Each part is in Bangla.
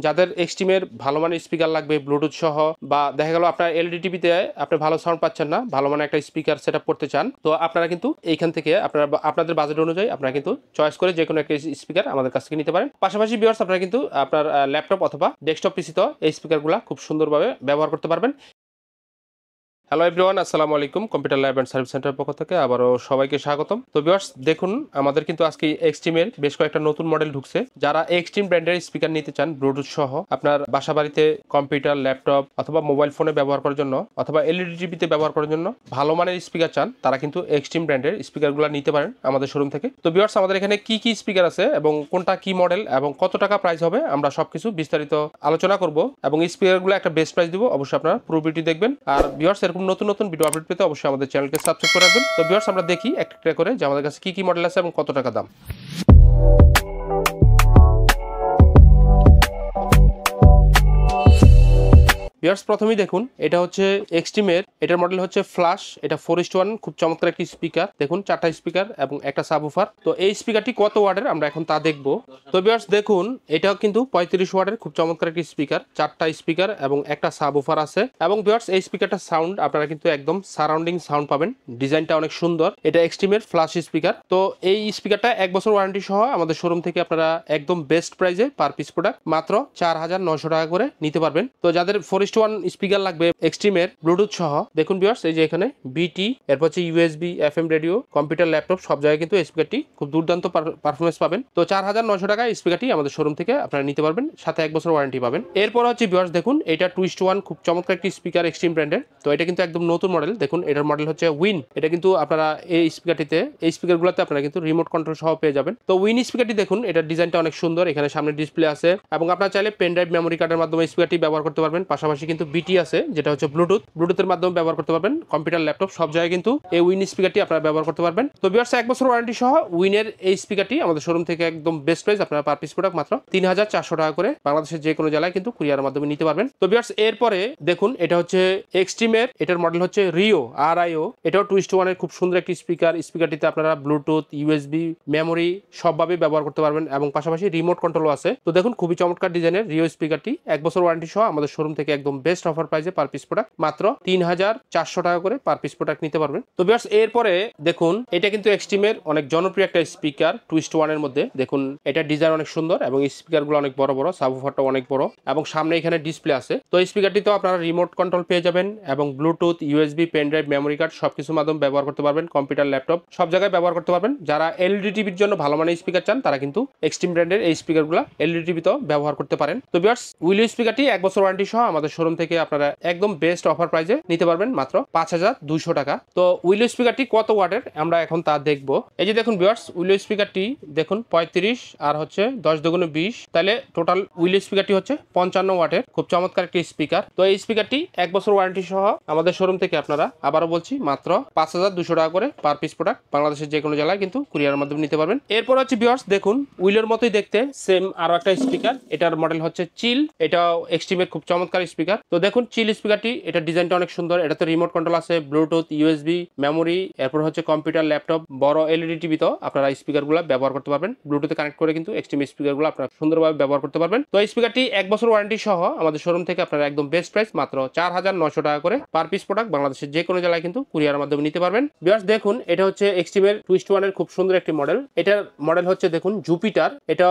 যাদের এক্সট্রিমের ভালো মানের স্পিকার লাগবে ব্লুটুথ সহ, বা দেখা গেল আপনার এলইডি টিভিতে আপনি ভালো সাউন্ড পাচ্ছেন না, ভালো মানের একটা স্পিকার সেট আপ করতে চান, তো আপনারা কিন্তু এইখান থেকে আপনাদের বাজেট অনুযায়ী আপনারা কিন্তু চয়েস করে যে কোনো একটা স্পিকার আমাদের কাছ থেকে নিতে পারেন। পাশাপাশি ভিউয়ার্স আপনারা কিন্তু আপনার ল্যাপটপ অথবা ডেস্কটপ পিসিতে এই স্পিকারগুলো খুব সুন্দরভাবে ব্যবহার করতে পারবেন। হ্যালো এভরিওয়ান, আসসালামু আলাইকুম। কম্পিউটার ল্যাব অ্যান্ড সার্ভিস সেন্টারের পক্ষ থেকে আবারও সবাইকে স্বাগতম। তো ভিউয়ার্স দেখুন, আমাদের কিন্তু আজকে এক্সট্রিমের বেশ কয়েকটা নতুন মডেল ঢুকছে। যারা এক্সট্রিম ব্র্যান্ডের স্পিকার নিতে চান ব্লুটুথ সহ, আপনার বাসা বাড়িতে কম্পিউটার, ল্যাপটপ অথবা মোবাইল ফোনে ব্যবহার করার জন্য অথবা এলইডি টিভিতে ব্যবহার করার জন্য ভালো মানের স্পিকার চান, তারা কিন্তু এক্সট্রিম ব্র্যান্ডের স্পিকারগুলো নিতে পারেন আমাদের শোরুম থেকে। তো ভিউয়ার্স আমাদের এখানে কি কি স্পিকার আছে এবং কোনটা কি মডেল এবং কত টাকা প্রাইস হবে, আমরা সবকিছু বিস্তারিত আলোচনা করব এবং স্পিকারগুলো একটা বেস্ট প্রাইস দিব। অবশ্যই আপনারা পুরো ভিডিও দেখবেন। আর ভিউয়ার্স এরকম নতুন নতুন ভিডিও আপডেট পেতে অবশ্যই আমাদের চ্যানেলকে সাবস্ক্রাইব করে রাখবেন। তো ভিউয়ার্স আমরা দেখি একটা করে যে আমাদের কাছে কি কি মডেল আছে এবং কত টাকা দাম। ভিউয়ার্স প্রথমেই দেখুন, এটা হচ্ছে এক্সট্রিমের, এটার মডেল হচ্ছে ফ্ল্যাশ। এটা 4:1, খুব চমৎকার একটি স্পিকার। দেখুন 4টা স্পিকার এবং একটা সাবউফার। তো এই স্পিকারটি কত ওয়াটের আমরা এখন তা দেখব। তো ভিউয়ার্স দেখুন, এটাও কিন্তু 35 ওয়াটের খুব চমৎকার একটি স্পিকার, 4টা স্পিকার এবং একটা সাবউফার আছে। এবং ভিউয়ার্স এই স্পিকারটার সাউন্ড আপনারা কিন্তু একদম সারাউন্ডিং সাউন্ড পাবেন। ডিজাইনটা অনেক সুন্দর। এটা এক্সট্রিমের ফ্ল্যাশ স্পিকার। তো এই স্পিকারটা 1 বছর ওয়ারেন্টি সহ আমাদের শোরুম থেকে আপনারা একদম বেস্ট প্রাইসে পার পিস প্রোডাক্ট মাত্র 4900 টাকা করে নিতে পারবেন। তো যাদের 4:1 স্পিকার লাগবে এক্সট্রিমের ব্লুটুথ সহ, দেখুন ভিউয়ার্স এই যে এখানে বিটি, এরপর হচ্ছে USB, FM radio, computer, laptop সব জায়গায় কিন্তু এই স্পিকারটি খুব দুর্দান্ত পারফরমেন্স পাবেন। তো 4900 টাকায় স্পিকারটি আমাদের শোরুম থেকে আপনারা নিতে পারবেন, সাথে 1 বছর ওয়ারেন্টি পাবেন। এরপর হচ্ছে ভিউয়ার্স দেখুন, এটা 2:1 খুব চমৎকার একটি স্পিকার এক্সট্রিম ব্র্যান্ডের। তো এটা কিন্তু একদম নতুন মডেল। দেখুন এটার মডেল হচ্ছে উইন। এটা কিন্তু আপনারা এই স্পিকারটিতে, এই স্পিকারগুলোতে আপনারা কিন্তু রিমোট কন্ট্রোল সহ পেয়ে যাবেন। তো উইন স্পিকারটি দেখুন, এটার ডিজাইনটা অনেক সুন্দর। এখানে সামনে ডিসপ্লে আছে এবং আপনারা চাইলে পেন ড্রাইভ, মেমোরি কার্ডের মাধ্যমে স্পিকারটি ব্যবহার করতে পারবেন। পাশাপাশি কিন্তু বিটি আছে, যেটা হচ্ছে ব্লুটুথের মাধ্যমে ব্যবহার করতে পারবেন। কম্পিউটার, ল্যাপটপ সব জায়গায় কিন্তু এই উইন স্পিকারটি আপনারা ব্যবহার করতে পারবেন। তো ভিউয়ার্স 1 বছর ওয়ারেন্টি সহ উইনের এই স্পিকারটি আমাদের শোরুম থেকে একদম বেস্ট প্রাইস, আপনারা পার পিস প্রোডাক্ট মাত্র 3400 টাকা করে বাংলাদেশের যে কোনো জেলায় কিন্তু কুরিয়ারের মাধ্যমে নিতে পারবেন। তো ভিউয়ার্স এরপরে দেখুন, এটা হচ্ছে এক্সট্রিমের, এটার মডেল হচ্ছে রিও RIO। এটাও 2:1 এর খুব সুন্দর একটি স্পিকার। স্পিকারটিতে আপনারা ব্লুটুথ, ইউএসবি, মেমোরি সবভাবে ব্যবহার করতে পারবেন এবং পাশাপাশি রিমোট কন্ট্রোলও আছে। তো দেখুন খুবই চমৎকার ডিজাইনের রিও স্পিকারটি 1 বছর ওয়ারেন্টি সহ আমাদের শোরুম থেকে একদম বেস্ট অফার প্রাইসে পার পিস প্রোডাক্ট মাত্র 3400 টাকা করে পার পিস প্রোডাক্ট নিতে পারবেন। তো ভিউয়ার্স এরপরে দেখুন, এটা কিন্তু এক্সট্রিমের অনেক জনপ্রিয় একটা স্পিকার 2:1 এর মধ্যে। দেখুন এটা ডিজাইন অনেক সুন্দর এবং স্পিকারগুলো অনেক বড় বড়, সাবউফারটা অনেক বড় এবং সামনে এখানে ডিসপ্লে আছে। তো এই স্পিকারটিতেও আপনারা রিমোট কন্ট্রোল পেয়ে যাবেন এবং Bluetooth, USB, pen drive, memory card সবকিছুর মাধ্যমে ব্যবহার করতে পারবেন। কম্পিউটার, ল্যাপটপ সব জায়গায় ব্যবহার করতে পারবেন। যারা এলইডি টিভির জন্য ভালো মানের স্পিকার চান, তারা কিন্তু এক্সট্রিম ব্র্যান্ডের এই স্পিকারগুলো এলইডি টিভিতেও ব্যবহার করতে পারেন। তো ভিউয়ার্স উইলিও স্পিকারটি 1 বছর ওয়ারেন্টি সহ আমাদের শোরুম থেকে আপনারা একদম বেস্ট অফার প্রাইসে নিতে পারবেন মাত্র 5200 টাকা। তো উইলিও স্পিকারটি কত ওয়াটের আমরা এখন তা দেখবো। এই যে দেখুন ভিউয়ার্স, উইলিও স্পিকারটি দেখুন 35 আর হচ্ছে 10 দুগুণে 20, তাহলে টোটাল উইলিও স্পিকারটি হচ্ছে 55 ওয়াটের খুব চমৎকার একটি স্পিকার। তো এই স্পিকারটি 1 বছর ওয়ারেন্টি সহ আমাদের শোরুম থেকে আপনারা আবারও বলছি মাত্র 5200 টাকা করে পার পিস প্রোডাক্ট বাংলাদেশের যে কোনো জেলায় কিন্তু কুরিয়ারের মাধ্যমে নিতে পারবেন। এরপর হচ্ছে ভিউয়ার্স দেখুন, উইলের মতোই দেখতে সেম আরো একটা স্পিকার। এটার মডেল হচ্ছে চিল। এটাও এক্সট্রিমের খুব চমৎকার স্পিকার। তো দেখুন চিল স্পিকারটি, এটা ডিজাইনটা অনেক সুন্দর। এটাতে রিমোট কন্ট্রোল আছে, ব্লুটুথ, ইউএসবি, মেমোরি, এরপর হচ্ছে কম্পিউটার, ল্যাপটপ, বড় এলইডি টিভিতেও আপনারা স্পিকারগুলো ব্যবহার করতে পারবেন। ব্লুটুথে কানেক্ট করে কিন্তু এক্সট্রিম স্পিকারগুলো আপনারা সুন্দরভাবে ব্যবহার করতে পারবেন। তো এই স্পিকারটি 1 বছর ওয়ারেন্টি সহ আমাদের শোরুম থেকে আপনারা একদম বেস্ট প্রাইস মাত্র 4900 টাকা করে পার পিস প্রোডাক্ট বাংলাদেশের যে কোনো জেলায় কিন্তু কুরিয়ারের মাধ্যমে নিতে পারবেন। ভিউয়ার্স দেখুন, এটা হচ্ছে এক্সট্রিমের 2:1 এর খুব সুন্দর একটি মডেল। এটার মডেল হচ্ছে দেখুন জুপিটার। এটা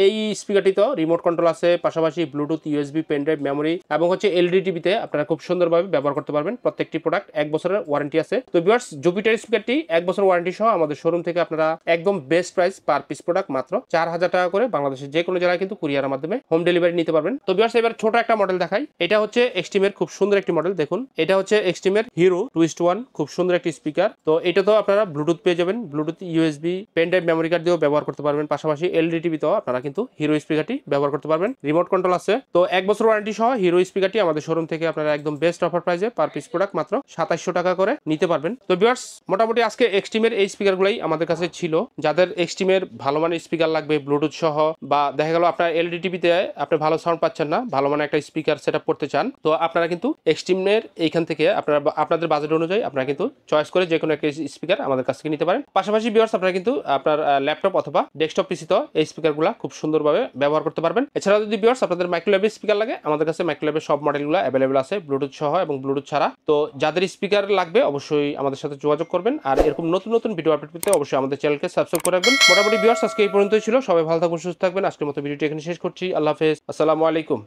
এই স্পিকারটিতেও রিমোট কন্ট্রোল আছে, পাশাপাশি Bluetooth, USB, pen drive, memory এবং হচ্ছে এলইডি টিভিতে আপনারা খুব সুন্দরভাবে ব্যবহার করতে পারবেন। প্রত্যেকটি প্রোডাক্ট 1 বছরের ওয়ারেন্টি আছে। তো ভিউয়ার্স জুপিটার স্পিকারটি 1 বছর ওয়ারেন্টি সহ আমাদের শোরুম থেকে আপনারা একদম best price per piece product মাত্র 4000 টাকা করে বাংলাদেশের যে কোনো জেলায় কিন্তু কুরিয়ারের মাধ্যমে হোম ডেলিভারি নিতে পারবেন। তো ভিউয়ার্স এবার ছোট একটা মডেল দেখাই। এটা হচ্ছে এক্সট্রিমের খুব সুন্দর একটি মডেল। দেখুন এটা হচ্ছে এক্সট্রিমের হিরো 2:1, খুব সুন্দর একটি স্পিকার। তো এটা তো আপনারা ব্লুটুথ পেয়ে যাবেন, Bluetooth, USB, pen drive, memory card দিয়েও ব্যবহার করতে পারবেন। পাশাপাশি এলইডি টিভিতেও আপনারা কিন্তু হিরো স্পিকারটি ব্যবহার করতে পারবেন। রিমোট কন্ট্রোল আছে। তো 1 বছর ওয়ারেন্টি সহ হিরো স্পিকারটি কোয়ালিটি আমাদের শোরুম থেকে আপনারা একদম বেস্ট অফার প্রাইসে পার পিস প্রোডাক্ট মাত্র 2700 টাকা করে নিতে পারবেন। তো ভিউয়ার্স মোটামুটি আজকে এক্সট্রিমের এই স্পিকারগুলোই আমাদের কাছে ছিল। যাদের এক্সট্রিমের ভালো মানের স্পিকার লাগবে ব্লুটুথ সহ, বা দেখা গেল আপনার এলইডি টিভিতে আপনি ভালো সাউন্ড পাচ্ছেন না, ভালো মানের একটা স্পিকার সেটআপ করতে চান, তো আপনারা কিন্তু এক্সট্রিমের এইখান থেকে আপনারা আপনাদের বাজেট অনুযায়ী আপনারা কিন্তু চয়েস করে যে কোনো একটা স্পিকার আমাদের কাছ থেকে নিতে পারেন। পাশাপাশি ভিউয়ার্স আপনারা কিন্তু আপনার ল্যাপটপ অথবা ডেস্কটপ পিসিতে এই স্পিকারগুলো খুব সুন্দরভাবে ব্যবহার করতে পারবেন। এছাড়াও যদি ভিউয়ার্স আপনাদের মাইক্রোওয়েভের স্পিকার লাগে, আমাদের কাছে মাইক্রোওয়েভের সব মডেলগুলো অ্যাভেলেবল আছে, ব্লুটুথ সহ এবং ব্লুটুথ ছাড়া। তো যাদের স্পিকার লাগবে অবশ্যই আমাদের সাথে যোগাযোগ করবেন। আর এরকম নতুন নতুন ভিডিও আপডেট পেতে অবশ্যই আমাদের চ্যানেলকে সাবস্ক্রাইব করে রাখবেন। মোটামুটি ভিউয়ার্স আজকে এই পর্যন্তই ছিল। সবাই ভালো থাকুন, সুস্থ থাকবেন। আজকের মতো ভিডিওটি এখানে শেষ করছি। আল্লাহ হাফেজ, আসসালামু আলাইকুম।